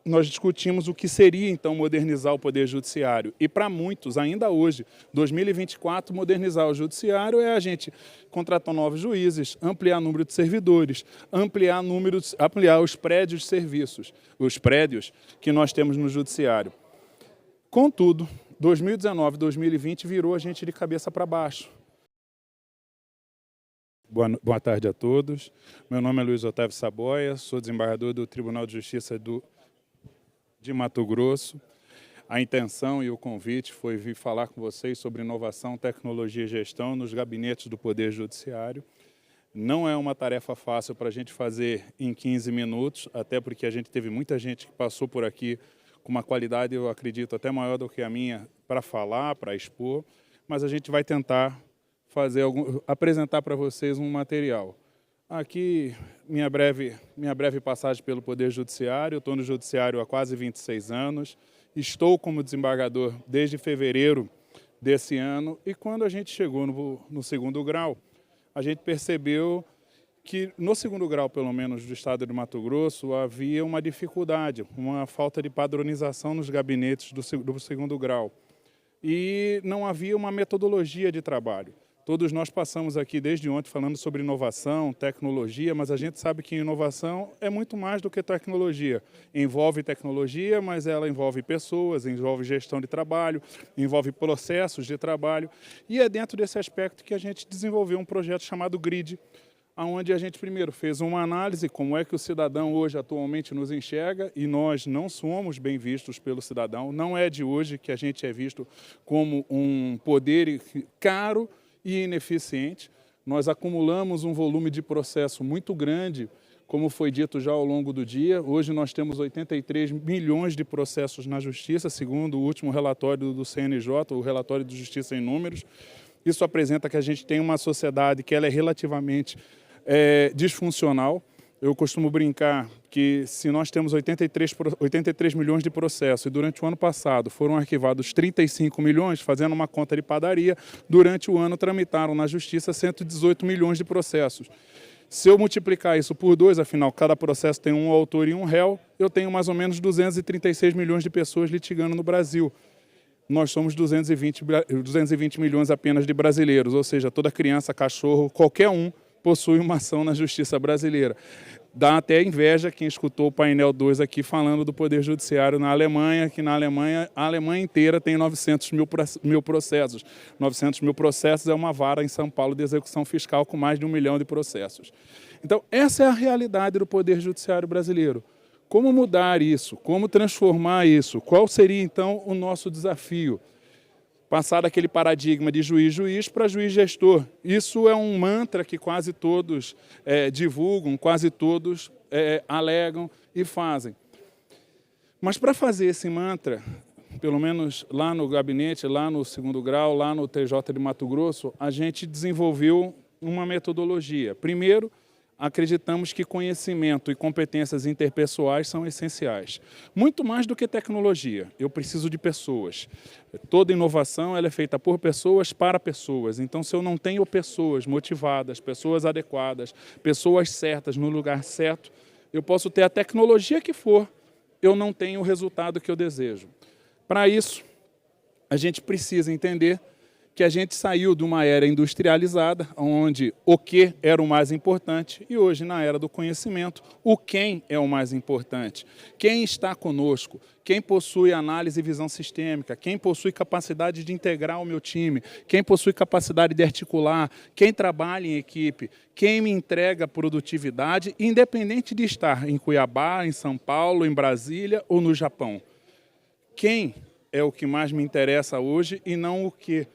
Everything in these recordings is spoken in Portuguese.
nós discutimos o que seria, então, modernizar o Poder Judiciário. E, para muitos, ainda hoje, 2024, modernizar o Judiciário é a gente contratar novos juízes, ampliar o número de servidores, ampliar os prédios de serviços, os prédios que nós temos no Judiciário. Contudo, 2019 e 2020 virou a gente de cabeça para baixo. Boa tarde a todos. Meu nome é Luiz Otávio Saboia, sou desembargador do Tribunal de Justiça de Mato Grosso. A intenção e o convite foi vir falar com vocês sobre inovação, tecnologia e gestão nos gabinetes do Poder Judiciário. Não é uma tarefa fácil para a gente fazer em 15 minutos, até porque a gente teve muita gente que passou por aqui com uma qualidade, eu acredito, até maior do que a minha, para falar, para expor, mas a gente vai tentar apresentar para vocês um material. Aqui, minha breve passagem pelo Poder Judiciário. Eu estou no Judiciário há quase 26 anos, estou como desembargador desde fevereiro desse ano, e quando a gente chegou no segundo grau, a gente percebeu que no segundo grau, pelo menos do estado de Mato Grosso, havia uma dificuldade, uma falta de padronização nos gabinetes do segundo grau, e não havia uma metodologia de trabalho. Todos nós passamos aqui desde ontem falando sobre inovação, tecnologia, mas a gente sabe que inovação é muito mais do que tecnologia. Envolve tecnologia, mas ela envolve pessoas, envolve gestão de trabalho, envolve processos de trabalho. E é dentro desse aspecto que a gente desenvolveu um projeto chamado GRID, onde a gente primeiro fez uma análise como é que o cidadão hoje atualmente nos enxerga, e nós não somos bem vistos pelo cidadão. Não é de hoje que a gente é visto como um poder caro e ineficiente. Nós acumulamos um volume de processo muito grande, como foi dito já ao longo do dia. Hoje nós temos 83 milhões de processos na Justiça, segundo o último relatório do CNJ, o relatório de Justiça em Números. Isso apresenta que a gente tem uma sociedade que ela é relativamente disfuncional. Eu costumo brincar que se nós temos 83 milhões de processos e durante o ano passado foram arquivados 35 milhões, fazendo uma conta de padaria, durante o ano tramitaram na Justiça 118 milhões de processos. Se eu multiplicar isso por 2, afinal, cada processo tem um autor e um réu, eu tenho mais ou menos 236 milhões de pessoas litigando no Brasil. Nós somos 220 milhões apenas de brasileiros, ou seja, toda criança, cachorro, qualquer um possui uma ação na Justiça brasileira. Dá até inveja quem escutou o painel 2 aqui falando do Poder Judiciário na Alemanha, que na Alemanha, a Alemanha inteira tem 900 mil processos. 900 mil processos é uma vara em São Paulo de execução fiscal com mais de 1 milhão de processos. Então, essa é a realidade do Poder Judiciário brasileiro. Como mudar isso? Como transformar isso? Qual seria, então, o nosso desafio? Passar daquele paradigma de juiz para juiz-gestor. Isso é um mantra que quase todos divulgam, quase todos alegam e fazem. Mas para fazer esse mantra, pelo menos lá no gabinete, lá no segundo grau, lá no TJ de Mato Grosso, a gente desenvolveu uma metodologia. Primeiro, acreditamos que conhecimento e competências interpessoais são essenciais. Muito mais do que tecnologia, eu preciso de pessoas. Toda inovação ela é feita por pessoas para pessoas. Então, se eu não tenho pessoas motivadas, pessoas adequadas, pessoas certas no lugar certo, eu posso ter a tecnologia que for, eu não tenho o resultado que eu desejo. Para isso, a gente precisa entender que a gente saiu de uma era industrializada, onde o que era o mais importante, e hoje, na era do conhecimento, o quem é o mais importante. Quem está conosco, quem possui análise e visão sistêmica, quem possui capacidade de integrar o meu time, quem possui capacidade de articular, quem trabalha em equipe, quem me entrega produtividade, independente de estar em Cuiabá, em São Paulo, em Brasília ou no Japão. Quem é o que mais me interessa hoje e não o que,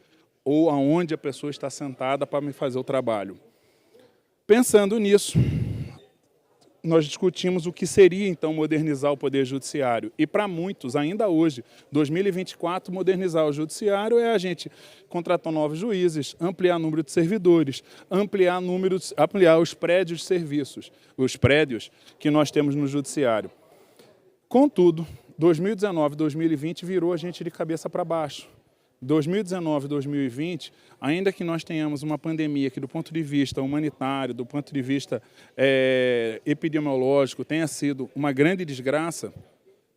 ou aonde a pessoa está sentada para me fazer o trabalho. Pensando nisso, nós discutimos o que seria, então, modernizar o Poder Judiciário. E para muitos, ainda hoje, 2024, modernizar o Judiciário é a gente contratar novos juízes, ampliar o número de servidores, ampliar os prédios de serviços, os prédios que nós temos no Judiciário. Contudo, 2019 e 2020 virou a gente de cabeça para baixo. 2019 e 2020, ainda que nós tenhamos uma pandemia que do ponto de vista humanitário, do ponto de vista epidemiológico, tenha sido uma grande desgraça,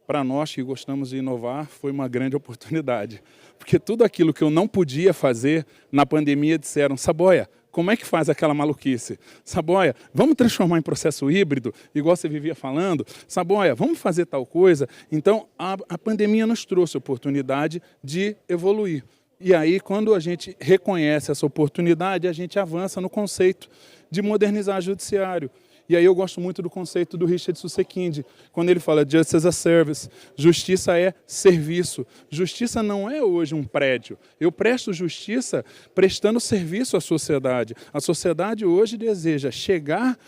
para nós que gostamos de inovar, foi uma grande oportunidade. Porque tudo aquilo que eu não podia fazer na pandemia, disseram, Saboia, como é que faz aquela maluquice? Saboia, vamos transformar em processo híbrido, igual você vivia falando? Saboia, vamos fazer tal coisa? Então, a pandemia nos trouxe a oportunidade de evoluir. E aí, quando a gente reconhece essa oportunidade, a gente avança no conceito de modernizar o judiciário. E aí eu gosto muito do conceito do Richard Susskind, quando ele fala Justice as a Service. Justiça é serviço. Justiça não é hoje um prédio. Eu presto justiça prestando serviço à sociedade. A sociedade hoje deseja chegar,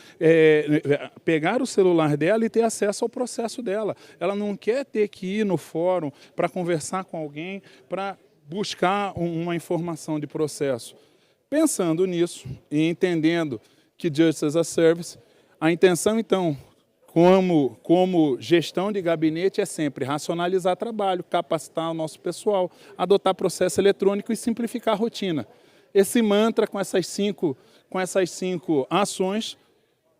pegar o celular dela e ter acesso ao processo dela. Ela não quer ter que ir no fórum para conversar com alguém, para buscar uma informação de processo. Pensando nisso e entendendo que Justice as a Service, a intenção, então, como gestão de gabinete, é sempre racionalizar trabalho, capacitar o nosso pessoal, adotar processo eletrônico e simplificar a rotina. Esse mantra, com essas cinco ações,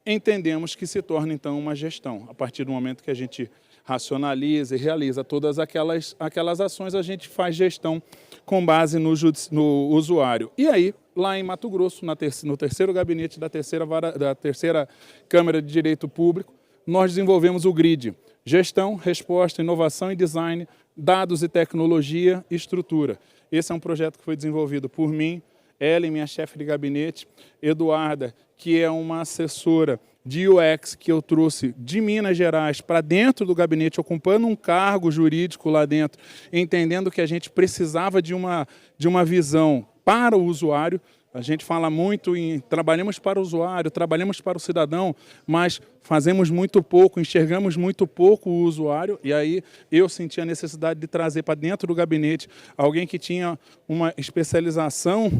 entendemos que se torna, então, uma gestão. A partir do momento que a gente racionaliza e realiza todas aquelas ações, a gente faz gestão com base no usuário. E aí, lá em Mato Grosso, no terceiro gabinete da terceira Câmara de Direito Público, nós desenvolvemos o GRID, Gestão, Resposta, Inovação e Design, Dados e Tecnologia e Estrutura. Esse é um projeto que foi desenvolvido por mim, Ellen, minha chefe de gabinete, Eduarda, que é uma assessora de UX que eu trouxe de Minas Gerais para dentro do gabinete, ocupando um cargo jurídico lá dentro, entendendo que a gente precisava de uma visão para o usuário. A gente fala muito em trabalhamos para o usuário, trabalhamos para o cidadão, mas fazemos muito pouco, enxergamos muito pouco o usuário, e aí eu senti a necessidade de trazer para dentro do gabinete alguém que tinha uma especialização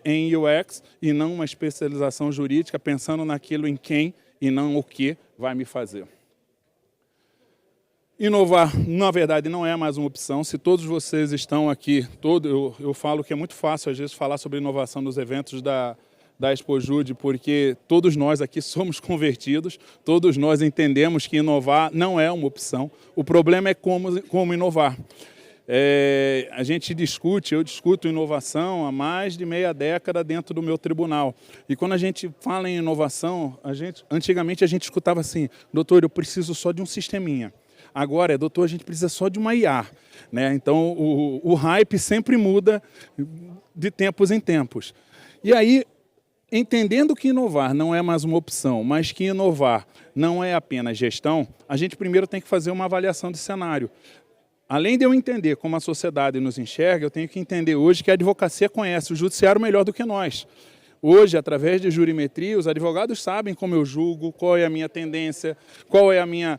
em UX e não uma especialização jurídica, pensando naquilo em quem e não o que vai me fazer. Inovar, na verdade, não é mais uma opção. Se todos vocês estão aqui, eu falo que é muito fácil, às vezes, falar sobre inovação nos eventos da Expojude, porque todos nós aqui somos convertidos, todos nós entendemos que inovar não é uma opção. O problema é como inovar. Eu discuto inovação há mais de meia década dentro do meu tribunal. E quando a gente fala em inovação, antigamente a gente escutava assim, doutor, eu preciso só de um sisteminha. Agora, doutor, a gente precisa só de uma IA. Né? Então, o hype sempre muda de tempos em tempos. E aí, entendendo que inovar não é mais uma opção, mas que inovar não é apenas gestão, a gente primeiro tem que fazer uma avaliação de cenário. Além de eu entender como a sociedade nos enxerga, eu tenho que entender hoje que a advocacia conhece o judiciário melhor do que nós. Hoje, através de jurimetria, os advogados sabem como eu julgo, qual é a minha tendência, qual é a minha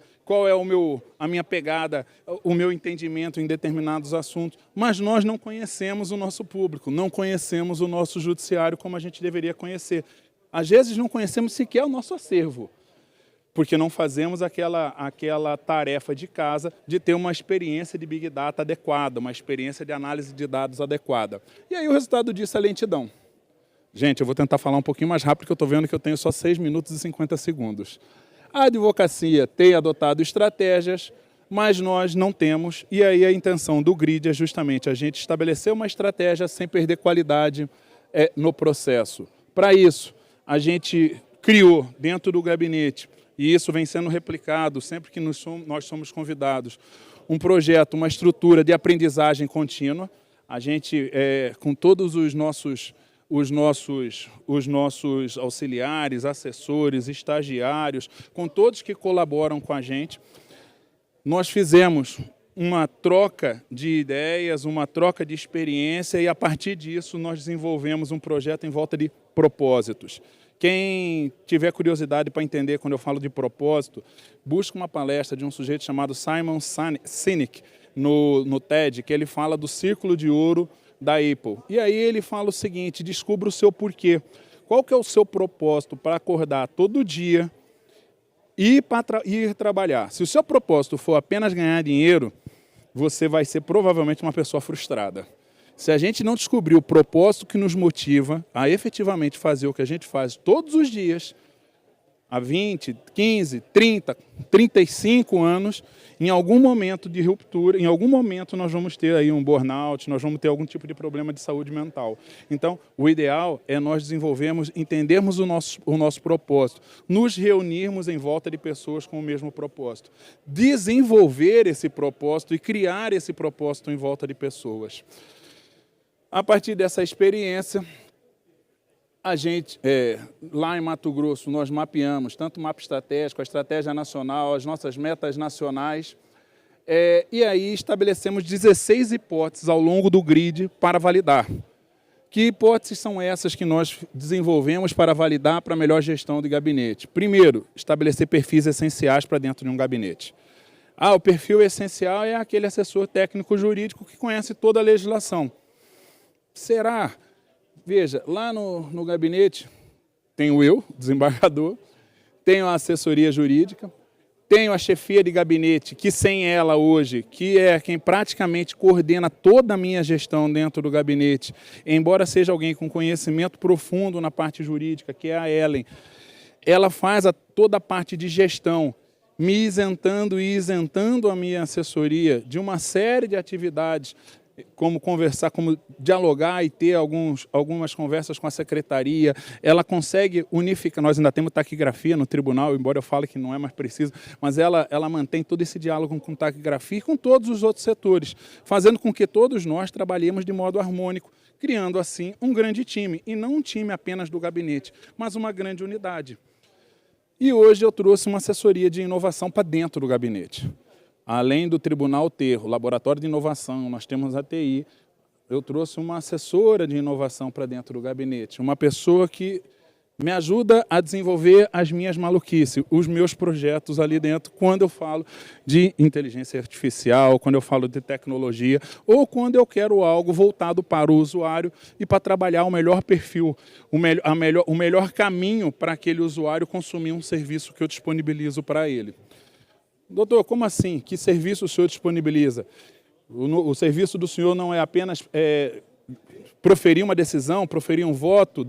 pegada, o meu entendimento em determinados assuntos. Mas nós não conhecemos o nosso público, não conhecemos o nosso judiciário como a gente deveria conhecer. Às vezes não conhecemos sequer o nosso acervo, porque não fazemos aquela tarefa de casa de ter uma experiência de Big Data adequada, uma experiência de análise de dados adequada. E aí o resultado disso é lentidão. Gente, eu vou tentar falar um pouquinho mais rápido, porque eu estou vendo que eu tenho só 6 minutos e 50 segundos. A advocacia tem adotado estratégias, mas nós não temos, e aí a intenção do GRID é justamente a gente estabelecer uma estratégia sem perder qualidade no processo. Para isso, a gente criou dentro do gabinete, e isso vem sendo replicado sempre que nós somos convidados, um projeto, uma estrutura de aprendizagem contínua. A gente, com todos os nossos auxiliares, assessores, estagiários, com todos que colaboram com a gente, nós fizemos uma troca de ideias, uma troca de experiência e, a partir disso, nós desenvolvemos um projeto em volta de propósitos. Quem tiver curiosidade para entender quando eu falo de propósito, busque uma palestra de um sujeito chamado Simon Sinek no TED, que ele fala do círculo de ouro da Apple. E aí ele fala o seguinte, descubra o seu porquê. Qual que é o seu propósito para acordar todo dia e ir trabalhar? Se o seu propósito for apenas ganhar dinheiro, você vai ser provavelmente uma pessoa frustrada. Se a gente não descobrir o propósito que nos motiva a efetivamente fazer o que a gente faz todos os dias, há 20, 15, 30, 35 anos, em algum momento de ruptura, em algum momento nós vamos ter aí um burnout, nós vamos ter algum tipo de problema de saúde mental. Então, o ideal é nós desenvolvermos, entendermos o nosso propósito, nos reunirmos em volta de pessoas com o mesmo propósito, desenvolver esse propósito e criar esse propósito em volta de pessoas. A partir dessa experiência, a gente, lá em Mato Grosso, nós mapeamos tanto o mapa estratégico, a estratégia nacional, as nossas metas nacionais, e aí estabelecemos 16 hipóteses ao longo do grid para validar. Que hipóteses são essas que nós desenvolvemos para validar para a melhor gestão de gabinete? Primeiro, estabelecer perfis essenciais para dentro de um gabinete. O perfil essencial é aquele assessor técnico-jurídico que conhece toda a legislação. Será? Veja, lá no gabinete tenho eu, desembargador, tenho a assessoria jurídica, tenho a chefia de gabinete, que sem ela hoje, que é quem praticamente coordena toda a minha gestão dentro do gabinete, embora seja alguém com conhecimento profundo na parte jurídica, que é a Ellen, ela faz toda a parte de gestão, me isentando e isentando a minha assessoria de uma série de atividades, como conversar, como dialogar e ter algumas conversas com a secretaria. Ela consegue unificar, nós ainda temos taquigrafia no tribunal, embora eu fale que não é mais preciso, mas ela mantém todo esse diálogo com taquigrafia e com todos os outros setores, fazendo com que todos nós trabalhemos de modo harmônico, criando assim um grande time, e não um time apenas do gabinete, mas uma grande unidade. E hoje eu trouxe uma assessoria de inovação para dentro do gabinete. Além do tribunal ter o laboratório de inovação, nós temos a TI, eu trouxe uma assessora de inovação para dentro do gabinete, uma pessoa que me ajuda a desenvolver as minhas maluquices, os meus projetos ali dentro, quando eu falo de inteligência artificial, quando eu falo de tecnologia, ou quando eu quero algo voltado para o usuário e para trabalhar o melhor perfil, o melhor caminho para aquele usuário consumir um serviço que eu disponibilizo para ele. Doutor, como assim? Que serviço o senhor disponibiliza? O serviço do senhor não é apenas proferir uma decisão, proferir um voto,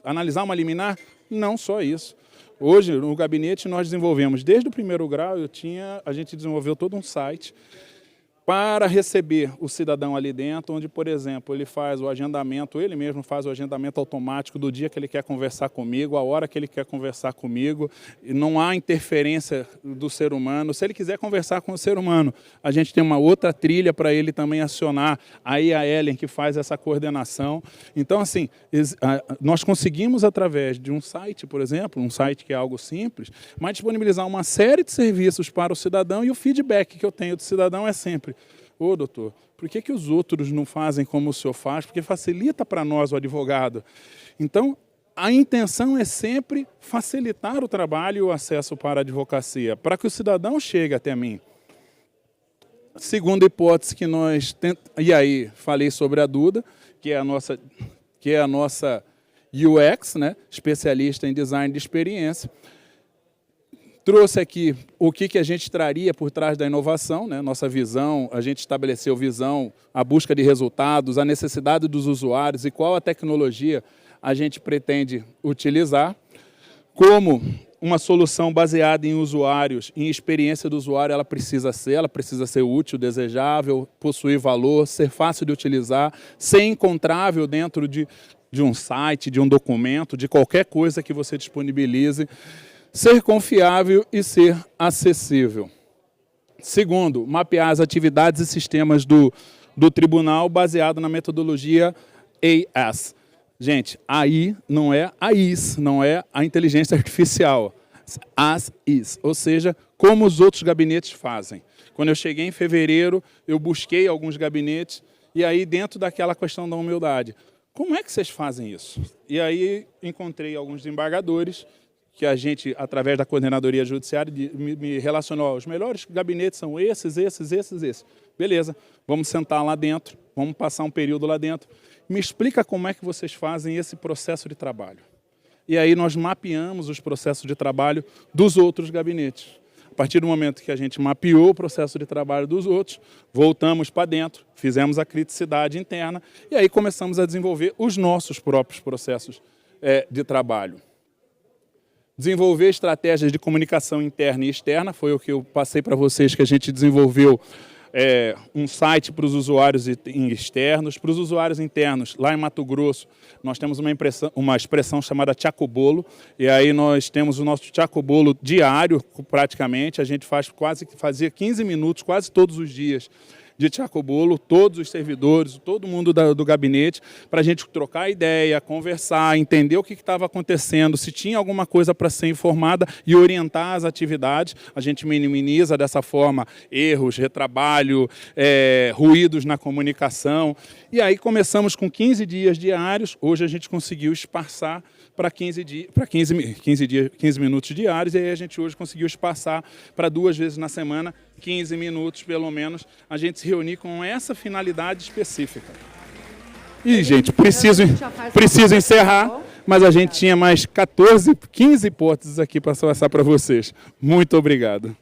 analisar uma liminar? Não só isso. Hoje, no gabinete, nós desenvolvemos, desde o primeiro grau, a gente desenvolveu todo um site para receber o cidadão ali dentro, onde, por exemplo, ele faz o agendamento, ele mesmo faz o agendamento automático do dia que ele quer conversar comigo, a hora que ele quer conversar comigo, e não há interferência do ser humano. Se ele quiser conversar com o ser humano, a gente tem uma outra trilha para ele também acionar, aí a Ellen que faz essa coordenação. Então, assim, nós conseguimos, através de um site, por exemplo, um site que é algo simples, mas disponibilizar uma série de serviços para o cidadão, e o feedback que eu tenho do cidadão é sempre: doutor, por que os outros não fazem como o senhor faz? Porque facilita para nós, o advogado. Então, a intenção é sempre facilitar o trabalho e o acesso para a advocacia, para que o cidadão chegue até mim. Segunda hipótese que nós tentamos, e aí falei sobre a Duda, que é a nossa UX, né, especialista em design de experiência. Trouxe aqui o que a gente traria por trás da inovação, né? Nossa visão, a gente estabeleceu visão, a busca de resultados, a necessidade dos usuários e qual a tecnologia a gente pretende utilizar, como uma solução baseada em usuários, em experiência do usuário. Ela precisa ser útil, desejável, possuir valor, ser fácil de utilizar, ser encontrável dentro de um site, de um documento, de qualquer coisa que você disponibilize, ser confiável e ser acessível. Segundo, mapear as atividades e sistemas do tribunal baseado na metodologia AIS. Gente, AI não é AIS, não é a inteligência artificial. As-is, ou seja, como os outros gabinetes fazem. Quando eu cheguei em fevereiro, eu busquei alguns gabinetes, e aí dentro daquela questão da humildade, como é que vocês fazem isso? E aí encontrei alguns desembargadores, que a gente, através da coordenadoria judiciária, me relacionou. Os melhores gabinetes são esses. Beleza, vamos sentar lá dentro, vamos passar um período lá dentro. Me explica como é que vocês fazem esse processo de trabalho. E aí nós mapeamos os processos de trabalho dos outros gabinetes. A partir do momento que a gente mapeou o processo de trabalho dos outros, voltamos para dentro, fizemos a criticidade interna e aí começamos a desenvolver os nossos próprios processos de trabalho. Desenvolver estratégias de comunicação interna e externa, foi o que eu passei para vocês, que a gente desenvolveu um site para os usuários externos. Para os usuários internos, lá em Mato Grosso, nós temos uma expressão chamada Tchacobolo, e aí nós temos o nosso Tchacobolo diário, praticamente, a gente fazia 15 minutos, quase todos os dias, de Tchacobolo, todos os servidores, todo mundo do gabinete, para a gente trocar ideia, conversar, entender o que estava acontecendo, se tinha alguma coisa para ser informada e orientar as atividades. A gente minimiza dessa forma erros, retrabalho, ruídos na comunicação. E aí começamos com 15 dias diários, hoje a gente conseguiu espaçar para 15 minutos diários, e aí a gente hoje conseguiu espaçar para 2 vezes na semana, 15 minutos pelo menos, a gente se reunir com essa finalidade específica. E, gente, preciso encerrar, mas a gente tinha mais 15 hipóteses aqui para passar para vocês. Muito obrigado.